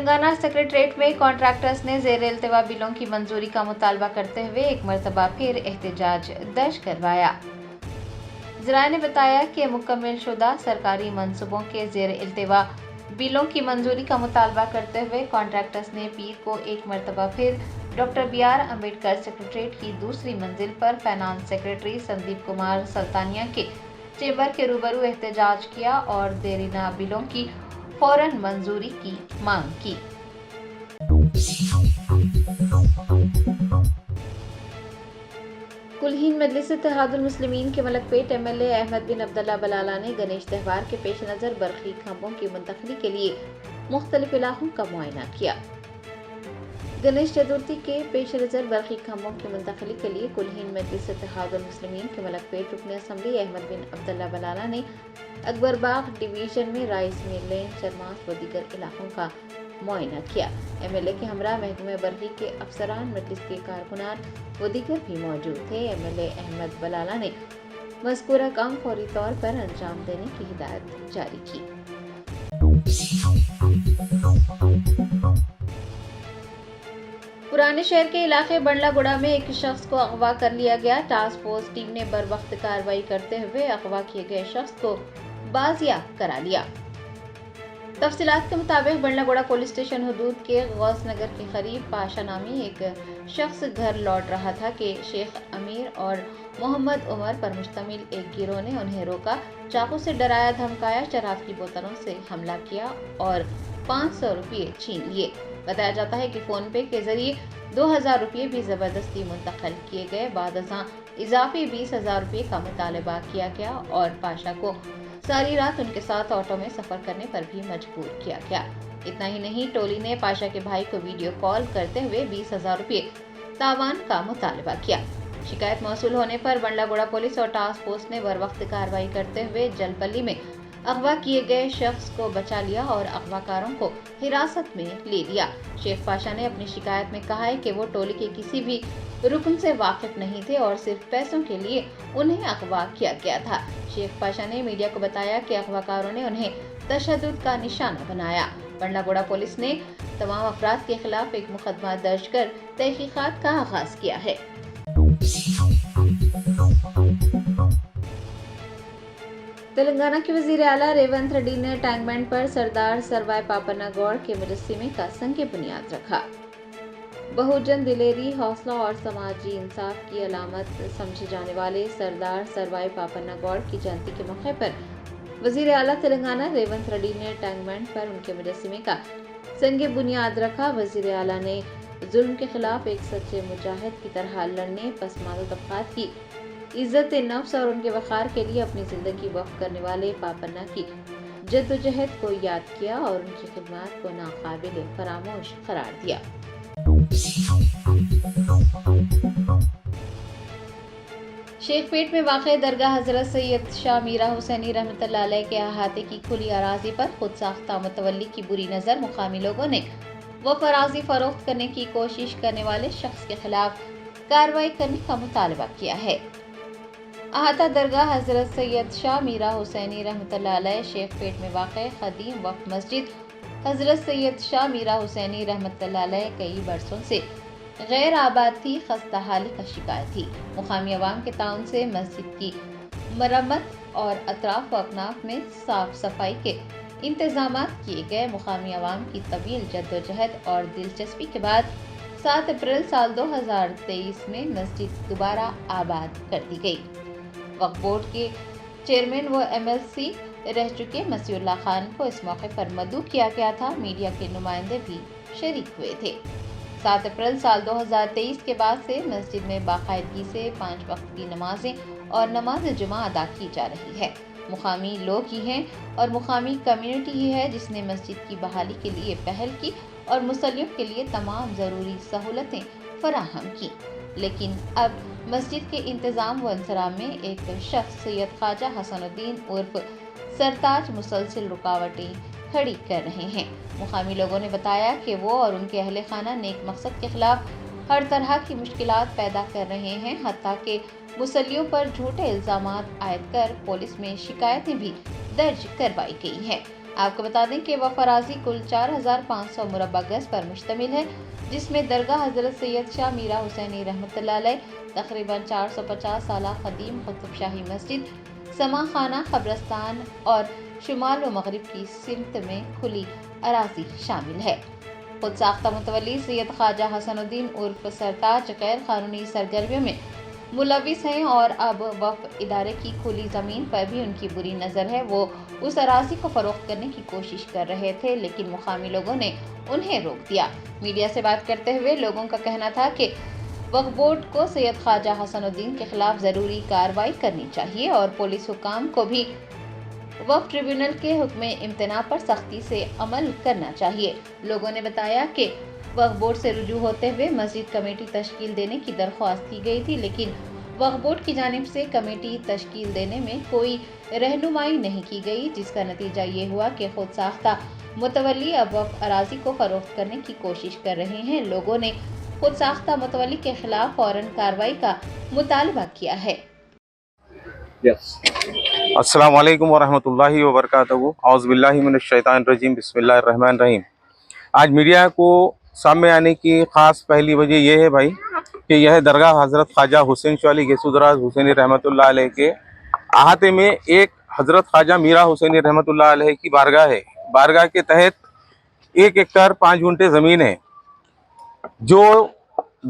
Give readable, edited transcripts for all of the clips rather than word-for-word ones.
Telangana secretariat میں contractors نے زیر التوا بلوں کی منظوری کا مطالبہ کرتے ہوئے ایک مرتبہ پھر احتجاج درج کروایا۔ ذرائع نے بتایا کہ مکمل شدہ سرکاری منصوبوں کے زیر التوا بلوں کی منظوری کا مطالبہ کرتے ہوئے کانٹریکٹرز نے پیر کو ایک مرتبہ پھر doctor B R Ambedkar secretariat کی دوسری منزل پر فائنانس سیکریٹری سندیپ کمار سلطانیہ کے چیمبر کے روبرو احتجاج کیا اور دیرینہ بلوں کی فوراً منظوری کی مانگ کی۔ کل ہند مجلس اتحاد المسلمین کے ملک پیٹ ایم ایل اے احمد بن عبداللہ بلالہ نے گنیش تہوار کے پیش نظر برقی کھمبوں کی منتقلی کے لیے مختلف علاقوں کا معائنہ کیا۔ گنیش چترتھی کے پیش نظر برقی کھمبوں کی منتقلی کے لیے کل ہند مجلس اتحاد المسلمین کے ملک پیٹ رکن اسمبلی احمد بن عبداللہ بلالہ نے اکبر باغ ڈویژن میں رائس مل لین، چرماس و دیگر علاقوں کا معائنہ کیا۔ ایم ایل اے کے ہمراہ محکمہ برقی کے افسران، مجلس کے کارکنان و دیگر بھی موجود تھے۔ ایم ایل اے احمد بلالہ نے مذکورہ کام فوری طور پر انجام دینے کی ہدایت جاری کی۔ پرانے شہر کے علاقے بنڈلہ گوڑہ میں ایک شخص کو اغوا کر لیا گیا۔ ٹاسک فورس ٹیم نے بروقت کارروائی کرتے ہوئے اغوا کیے گئے شخص کو بازیاب کرا لیا۔ تفصیلات کے مطابق بنڈلہ گوڑہ پولیس اسٹیشن حدود کے غوث نگر کے قریب پاشا نامی ایک شخص گھر لوٹ رہا تھا کہ شیخ امیر اور محمد عمر پر مشتمل ایک گروہ نے انہیں روکا، چاقو سے ڈرایا دھمکایا، شراب کی بوتلوں سے حملہ کیا اور 500 روپے چھین لیے۔ بتایا جاتا ہے کہ فون پے کے ذریعے 2000 روپے بھی زبردستی منتقل کیے گئے۔ بعد ازاں اضافی 20,000 روپے کا مطالبہ کیا گیا اور پاشا کو ساری رات ان کے ساتھ آٹو میں سفر کرنے پر بھی مجبور کیا گیا۔ اتنا ہی نہیں، ٹولی نے پاشا کے بھائی کو ویڈیو کال کرتے ہوئے 20,000 روپے تاوان کا مطالبہ کیا۔ شکایت موصول ہونے پر بنڈلہ گوڑہ پولیس اور ٹاسک فورس نے بروقت کارروائی کرتے ہوئے جل پلی میں اغوا کیے گئے شخص کو بچا لیا اور اغوا کاروں کو حراست میں لے لیا۔ شیخ پاشا نے اپنی شکایت میں کہا ہے کہ وہ ٹولی کے کسی بھی رکن سے واقف نہیں تھے اور صرف پیسوں کے لیے انہیں اغوا کیا گیا تھا۔ شیخ پاشا نے میڈیا کو بتایا کہ اغوا کاروں نے انہیں تشدد کا نشانہ بنایا۔ بنڈلہ گوڑہ پولیس نے تمام افراد کے خلاف ایک مقدمہ درج کر تحقیقات کا آغاز کیا ہے۔ تلنگانہ کے وزیر اعلیٰ ریونت ریڈی نے ٹینک بینڈ پر سردار سروائے پاپنا گوڑ کے مجسمے کا سنگ بنیاد رکھا۔ بہوجن دلیری، حوصلہ اور سماجی انصاف کی علامت سمجھے جانے والے سردار سروائے پاپنا گوڑ کی جینتی کے موقع پر وزیر اعلیٰ تلنگانہ ریونت ریڈی نے ٹینک بینڈ پر ان کے مجسمے کا سنگ بنیاد رکھا۔ وزیر اعلیٰ نے ظلم کے خلاف ایک سچے مجاہد کی طرح لڑنے، پسماندہ طبقات کی عزت نفس اور ان کے وقار کے لیے اپنی زندگی وقف کرنے والے پاپنا کی جدوجہد کو یاد کیا اور ان کی خدمات کو ناقابل فراموش قرار دیا۔ شیخ پیٹ میں واقع درگاہ حضرت سید شاہ میرا حسینی رحمۃ اللہ علیہ کے احاطے کی کھلی اراضی پر خود ساختہ متولی کی بری نظر مقامی لوگوں نے وقف اراضی فروخت کرنے کی کوشش کرنے والے شخص کے خلاف کارروائی کرنے کا مطالبہ کیا ہے۔ احاطہ درگاہ حضرت سید شاہ میرا حسینی رحمۃ اللہ علیہ شیخ پیٹ میں واقع قدیم وقف مسجد حضرت سید شاہ میرا حسینی رحمۃ اللہ علیہ کئی برسوں سے غیر آباد تھی، خستہ حالی کا شکار تھی۔ مقامی عوام کے تعاون سے مسجد کی مرمت اور اطراف و اکناف میں صاف صفائی کے انتظامات کیے گئے۔ مقامی عوام کی طویل جدوجہد اور دلچسپی کے بعد 7 اپریل سال 2023 میں مسجد دوبارہ آباد کر دی گئی۔ وقف بورڈ کے چیئرمین و ایم ایل سی رہ چکے مسیح اللہ خان کو اس موقع پر مدعو کیا گیا تھا۔ میڈیا کے نمائندے بھی شریک ہوئے تھے۔ 7 اپریل سال 2023 کے بعد سے مسجد میں باقاعدگی سے 5 وقت کی نمازیں اور نماز جمعہ ادا کی جا رہی ہے۔ مقامی لوگ ہی ہیں اور مقامی کمیونٹی ہی ہے جس نے مسجد کی بحالی کے لیے پہل کی اور مصلیوں کے لیے تمام ضروری سہولتیں فراہم کی، لیکن اب مسجد کے انتظام و انصرام میں ایک شخص سید خواجہ حسن الدین عرف سرتاج مسلسل رکاوٹیں کھڑی کر رہے ہیں۔ مقامی لوگوں نے بتایا کہ وہ اور ان کے اہل خانہ نیک مقصد کے خلاف ہر طرح کی مشکلات پیدا کر رہے ہیں، حتیٰ کہ مصلیوں پر جھوٹے الزامات عائد کر پولیس میں شکایتیں بھی درج کروائی گئی ہیں۔ آپ کو بتا دیں کہ وقف اراضی کل 4500 مربع گز پر مشتمل ہے، جس میں درگاہ حضرت سید شاہ میرا حسینی رحمۃ اللہ علیہ، تقریباً 450 سالہ قدیم قطب شاہی مسجد، سما خانہ، قبرستان اور شمال و مغرب کی سمت میں کھلی اراضی شامل ہے۔ خود ساختہ متولی سید خواجہ حسن الدین عرف سرتاج غیر قانونی سرگرمیوں میں ملوث ہیں اور اب وقف ادارے کی کھلی زمین پر بھی ان کی بری نظر ہے۔ وہ اس اراضی کو فروخت کرنے کی کوشش کر رہے تھے، لیکن مقامی لوگوں نے انہیں روک دیا۔ میڈیا سے بات کرتے ہوئے لوگوں کا کہنا تھا کہ وقف بورڈ کو سید خواجہ حسن الدین کے خلاف ضروری کارروائی کرنی چاہیے اور پولیس حکام کو بھی وقف ٹریبیونل کے حکم امتناع پر سختی سے عمل کرنا چاہیے۔ لوگوں نے بتایا کہ وقف بورڈ سے رجوع ہوتے ہوئے مسجد کمیٹی تشکیل دینے کی درخواست کی گئی تھی، لیکن وقف بورڈ کی جانب سے کمیٹی تشکیل دینے میں کوئی رہنمائی نہیں کی گئی، جس کا نتیجہ یہ ہوا کہ خود ساختہ متولی اب وقف اراضی کو فروخت کرنے کی کوشش کر رہے ہیں۔ لوگوں نے خود ساختہ متولی کے خلاف فوراً کارروائی کا مطالبہ کیا ہے۔ السلام علیکم ورحمۃ اللہ وبرکاتہ۔ اعوذ باللہ من الشیطان الرجیم، بسم اللہ الرحمن الرحیم۔ آج میڈیا کو سامنے آنے کی خاص پہلی وجہ یہ ہے بھائی کہ یہ درگاہ حضرت خواجہ حسین شاہ علی گیسودراز حسینی رحمۃ اللہ علیہ کے احاطے میں ایک حضرت خواجہ میرا حسینی رحمۃ اللہ علیہ کی بارگاہ ہے۔ بارگاہ کے تحت 1 ایکڑ 5 گھنٹے زمین ہے جو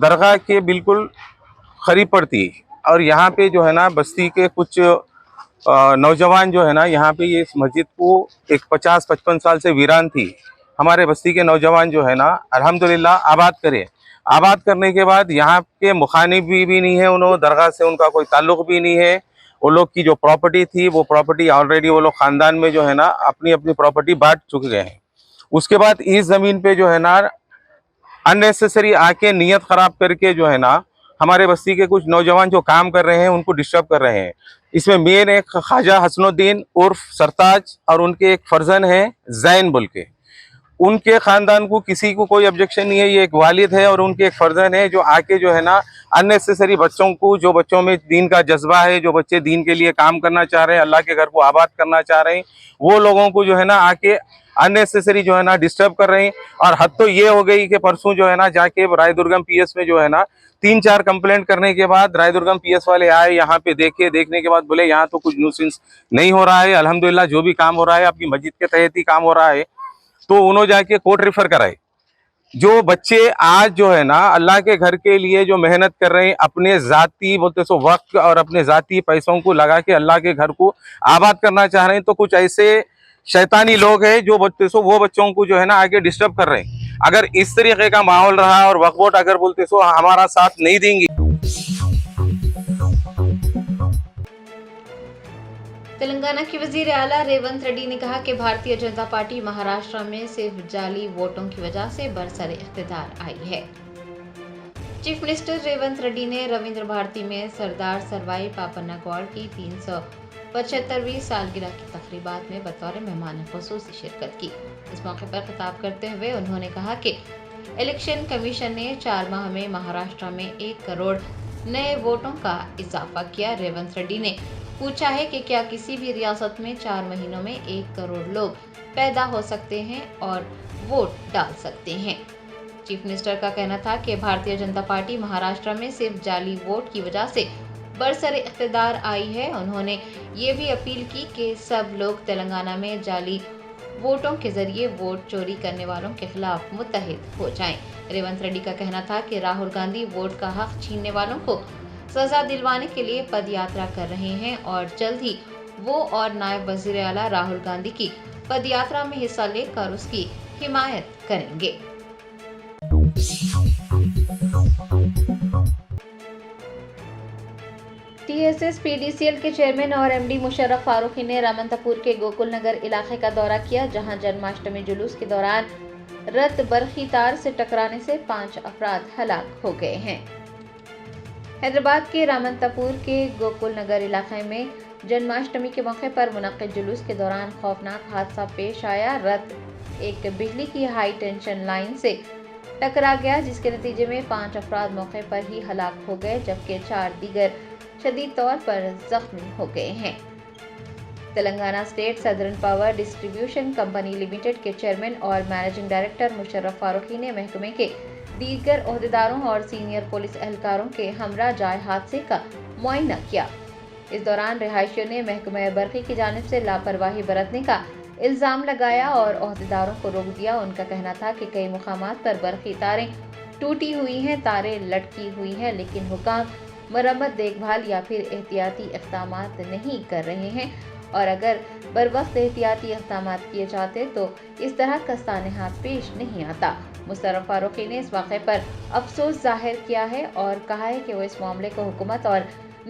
درگاہ کے بالکل قریب پڑتی ہے، اور یہاں پہ جو ہے نا بستی کے کچھ نوجوان جو ہے نا یہاں پہ یہ اس مسجد کو ایک 50-55 سال سے ویران تھی۔ ہمارے بستی کے نوجوان جو ہے نا الحمدللہ آباد کرنے کے بعد یہاں کے مخالف بھی نہیں ہے، انہوں درگاہ سے ان کا کوئی تعلق بھی نہیں ہے۔ وہ لوگ کی جو پراپرٹی تھی وہ پراپرٹی آلریڈی وہ لوگ خاندان میں جو ہے نا اپنی پراپرٹی بانٹ چکے گئے ہیں۔ اس کے بعد اس زمین پہ جو ہے نا اننیسیسری آ کے نیت خراب کر کے جو ہے نا ہمارے بستی کے کچھ نوجوان جو کام کر رہے ہیں ان کو ڈسٹرب کر رہے ہیں۔ اس میں مین ایک خواجہ حسن الدین عرف سرتاج اور ان کے ایک فرزند ہیں زین بول کے، ان کے خاندان کو کسی کو کوئی آبجیکشن نہیں ہے۔ یہ ایک والد ہے اور ان کے ایک فرزند ہے جو آ کے جو ہے نا اننیسیسری بچوں کو، جو بچوں میں دین کا جذبہ ہے، جو بچے دین کے لیے کام کرنا چاہ رہے ہیں، اللہ کے گھر کو آباد کرنا چاہ رہے ہیں، وہ لوگوں کو جو ہے نا آ کے اننیسیسری جو ہے نا ڈسٹرب کر رہے ہیں۔ اور حد تو یہ ہو گئی کہ پرسوں جو ہے نا جا کے رائے درگم پی ایس میں جو ہے نا 3-4 کمپلینٹ کرنے کے بعد رائے درگم پی ایس والے آئے یہاں پہ دیکھنے کے بعد بولے یہاں تو کچھ نیوسنس نہیں ہو رہا ہے، الحمدللہ جو بھی کام ہو رہا ہے اپنی مسجد کے تحت ہی کام ہو رہا ہے۔ تو انہوں جا کے کورٹ ریفر کرائے۔ جو بچے آج جو ہے نا اللہ کے گھر کے لیے جو محنت کر رہے ہیں، اپنے ذاتی بولتے سو وقت اور اپنے ذاتی پیسوں کو لگا کے اللہ کے گھر کو آباد کرنا چاہ رہے ہیں، تو کچھ ایسے شیطانی لوگ ہیں جو بولتے سو وہ بچوں کو جو ہے نا آگے ڈسٹرب کر رہے ہیں۔ اگر اس طریقے کا ماحول رہا اور وقف بورڈ اگر بولتے سو ہمارا ساتھ نہیں دیں گی۔ تلنگانہ کے وزیر اعلیٰ ریونت ریڈی نے کہا کہ بھارتیہ جنتا پارٹی مہاراشٹر میں صرف جعلی ووٹوں کی وجہ سے برسر اقتدار آئی ہے۔ چیف منسٹر ریونت ریڈی نے رویندر بھارتی میں سردار سروائے پاپنا گوڑ کی 375ویں سالگرہ کی تقریبات میں بطور مہمان خصوصی شرکت کی۔ اس موقع پر خطاب کرتے ہوئے انہوں نے کہا کہ الیکشن کمیشن نے 4 ماہ میں مہاراشٹر میں 1 کروڑ نئے ووٹوں کا اضافہ کیا۔ ریونت ریڈی نے پوچھا ہے کہ کیا کسی بھی ریاست میں 4 مہینوں میں 1 کروڑ لوگ پیدا ہو سکتے ہیں اور ووٹ ڈال سکتے ہیں۔ چیف منسٹر کا کہنا تھا کہ بھارتیہ جنتا پارٹی مہاراشٹر میں صرف جعلی ووٹ کی وجہ سے برسر اقتدار آئی ہے۔ انہوں نے یہ بھی اپیل کی کہ سب لوگ تلنگانہ میں جعلی ووٹوں کے ذریعے ووٹ چوری کرنے والوں کے خلاف متحد ہو جائیں۔ ریونت ریڈی کا کہنا تھا کہ راہل گاندھی ووٹ کا حق چھیننے والوں کو سزا دلوانے کے لیے پد یاترا کر رہے ہیں اور جلد ہی وہ اور نائب وزیر اعلیٰ راہل گاندھی کی پد یاترا میں حصہ لے کر اس کی حمایت کریں گے۔ T S S P D C L کے چیئرمین اور ایم ڈی مشرف فاروقی نے رامنتا پور کے گوکل نگر علاقے کا دورہ کیا، جہاں جنماشٹمی جلوس کے دوران رت برقی تار سے ٹکرانے سے 5 افراد ہلاک ہو گئے ہیں۔ حیدرآباد کے رامنتا پور کے گوکل نگر علاقے میں جنماشٹمی کے موقع پر منعقد جلوس کے دوران خوفناک حادثہ پیش آیا۔ رت ایک بجلی کی ہائی ٹینشن لائن سے ٹکرا گیا، جس کے نتیجے میں 5 افراد موقع پر ہی ہلاک ہو گئے، جبکہ 4 دیگر شدید طور پر زخمی ہو گئے ہیں۔ Telangana state southern power distribution company limited کے چیئرمین اور مینیجنگ ڈائریکٹر مشرف فاروقی نے محکمے کے دیگر عہدیداروں اور سینئر پولیس اہلکاروں کے ہمراہ جائے حادثے کا معائنہ کیا۔ اس دوران رہائشیوں نے محکمہ برقی کی جانب سے لاپرواہی برتنے کا الزام لگایا اور عہدیداروں کو روک دیا۔ ان کا کہنا تھا کہ کئی مقامات پر برقی تاریں ٹوٹی ہوئی ہیں، تاریں لٹکی ہوئی ہیں، لیکن حکام مرمت، دیکھ بھال یا پھر احتیاطی اقدامات نہیں کر رہے ہیں، اور اگر بروقت احتیاطی اقدامات کیے جاتے تو اس طرح کا سانحہ پیش نہیں آتا۔ مشرف فاروقی نے اس واقعے پر افسوس ظاہر کیا ہے اور کہا ہے کہ وہ اس معاملے کو حکومت اور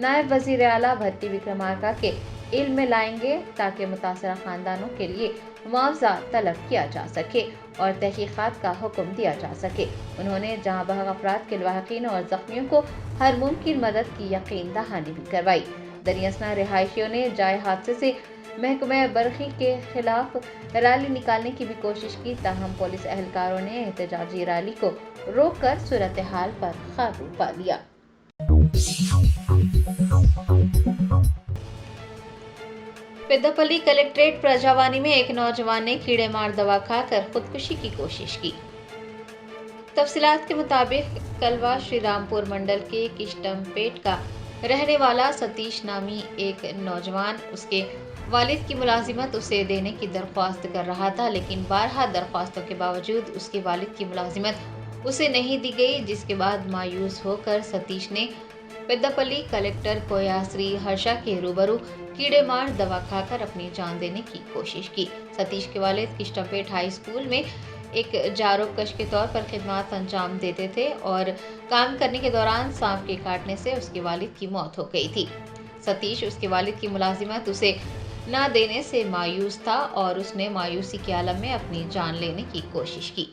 نائب وزیر اعلیٰ بھٹی وکرمارکا کے علم میں لائیں گے تاکہ متاثرہ خاندانوں کے لیے معاوضہ طلب کیا جا سکے اور تحقیقات کا حکم دیا جا سکے۔ انہوں نے جہاں بحق افراد کے لواحقین اور زخمیوں کو ہر ممکن مدد کی یقین دہانی بھی کروائی۔ دریاسنا رہائشیوں نے جائے حادثے سے محکمہ برقی کے خلاف ریلی نکالنے کی بھی کوشش کی، تاہم پولیس اہلکاروں نے احتجاجی ریلی کو روک کر صورتحال پر قابو پا لیا۔ پیداپلی کلکٹریٹ پرجاوانی میں ایک نوجوان نے کیڑے مار دوا کھا کر خودکشی کی کوشش کی۔ تفصیلات کے مطابق کلوا شری رامپور منڈل کے کشتم پیٹ کا رہنے والا ستیش نامی ایک نوجوان اس کے والد کی ملازمت اسے دینے کی درخواست کر رہا تھا، لیکن بارہا درخواستوں کے باوجود اس کے والد کی ملازمت اسے نہیں دی گئی، جس کے بعد مایوس ہو کر ستیش نے پیداپلی کلکٹر کویاسری ہرشا کے روبرو کیڑے مار دوا کھا کر اپنی جان دینے کی کوشش کی۔ ستیش کے والد کشتمپیٹ ہائی اسکول میں ایک جاروب کش کے طور پر خدمات انجام دیتے تھے اور کام کرنے کے دوران سانپ کے کاٹنے سے اس کے والد کی موت ہو گئی تھی۔ ستیش اس کے والد کی ملازمت اسے نہ دینے سے مایوس تھا اور اس نے مایوسی کے عالم میں اپنی جان لینے کی کوشش کی۔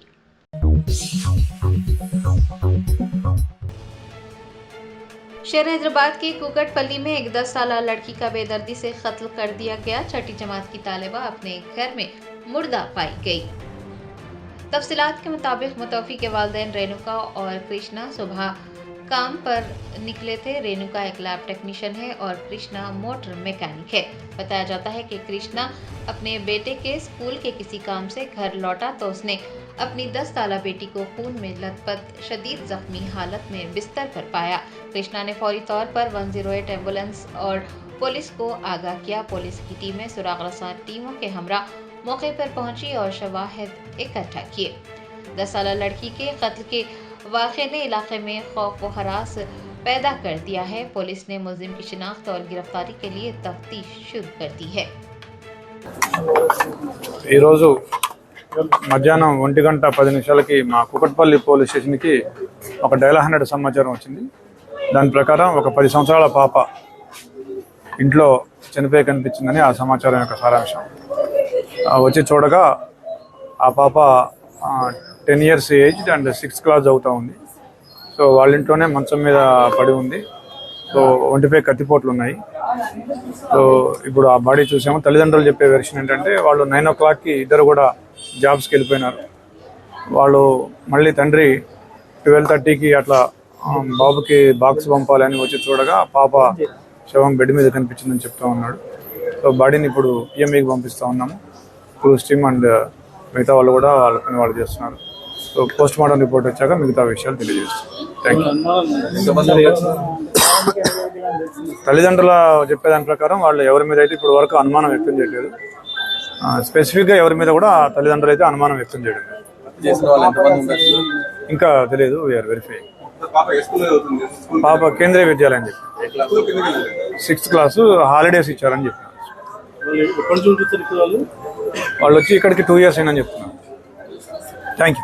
شہر حیدرآباد کے کوکٹ پلی میں ایک 10 سالہ لڑکی کا بے دردی سے قتل کر دیا گیا۔ چھٹی جماعت کی طالبہ اپنے گھر میں مردہ پائی گئی۔ تفصیلات کے مطابق متوفی کے والدین رینوکا اور کرشنا صبح کام پر نکلے تھے۔ رینوکا ایک لیب ٹیکنیشین ہے اور کرشنا موٹر میکینک ہے۔ بتایا جاتا ہے کہ کرشنا اپنے بیٹے کے اسکول کے کسی کام سے گھر لوٹا تو اس نے اپنی 10 سالہ بیٹی کو خون میں لت پت شدید زخمی حالت میں بستر پر پایا۔ کرشنا نے فوری طور پر 108 ایمبولینس اور پولیس کو آگاہ کیا۔ پولیس کی ٹیمیں سراغ رساں ٹیموں کے ہمراہ موقع پر پہنچی اور شواہد اکٹھا کیے۔ 10 سالہ لڑکی کے قتل کے واقعے نے علاقے میں خوف و ہراس پیدا کر دیا ہے۔ پولیس نے ملزم کی شناخت اور گرفتاری کے لیے تفتیش شروع کر دی ہے۔ ఈరోజు మధ్యాహ్నం 1:10 మా కుకట్పల్లి పోలీస్ స్టేషన్కి ఒక డైల్ 100 సమాచారం వచ్చింది। దాని ప్రకారం ఒక 10 సంవత్సరాల పాప ఇంట్లో చనిపోయి కనిపించిందని ఆ సమాచారం యొక్క సారాంశం। వచ్చి చూడగా ఆ పాప 10 years aged and 6th class చదువుతూ ఉంది। సో వాళ్ళ ఇంట్లోనే మంచం మీద పడి ఉంది। సో ఒంటిపై కత్తిపోట్లు ఉన్నాయి। సో ఇప్పుడు ఆ బాడీ చూసాము। తల్లిదండ్రులు చెప్పే వెర్షన్ ఏంటంటే వాళ్ళు 9 o'clockకి ఇద్దరు కూడా జాబ్స్కి వెళ్ళిపోయినారు। వాళ్ళు మళ్ళీ తండ్రి 12:30కి అట్లా బాబుకి బాక్స్ పంపాలని వచ్చి చూడగా పాప శవం బెడ్ మీద కనిపించిందని చెప్తా ఉన్నాడు। సో బాడీని ఇప్పుడు పిఎంఈకి పంపిస్తూ ఉన్నాము। క్రూస్ టీమ్ అండ్ మిగతా వాళ్ళు కూడా వాళ్ళ పని వాళ్ళు చేస్తున్నారు। సో పోస్ట్ మార్టం రిపోర్ట్ వచ్చాక మిగతా విషయాలు తెలియజేస్తాం। Thank you. తల్లిదండ్రుల చెప్పేదాని ప్రకారం వాళ్ళు ఎవరి మీద అయితే ఇప్పుడు వరకు అనుమానం వ్యక్తం చేయలేదు। స్పెసిఫిక్గా ఎవరి మీద కూడా తల్లిదండ్రులు అయితే అనుమానం వ్యక్తం చేయడం ఇంకా తెలియదు। VR verify. పాప కేంద్రీయ విద్యాలయం చెప్పి 6th క్లాసు హాలిడేస్ ఇచ్చారని చెప్పినారు। వాళ్ళు వచ్చి ఇక్కడికి 2 years అయినని చెప్తున్నారు। Thank you.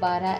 12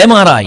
MRI,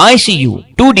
ICU, 2D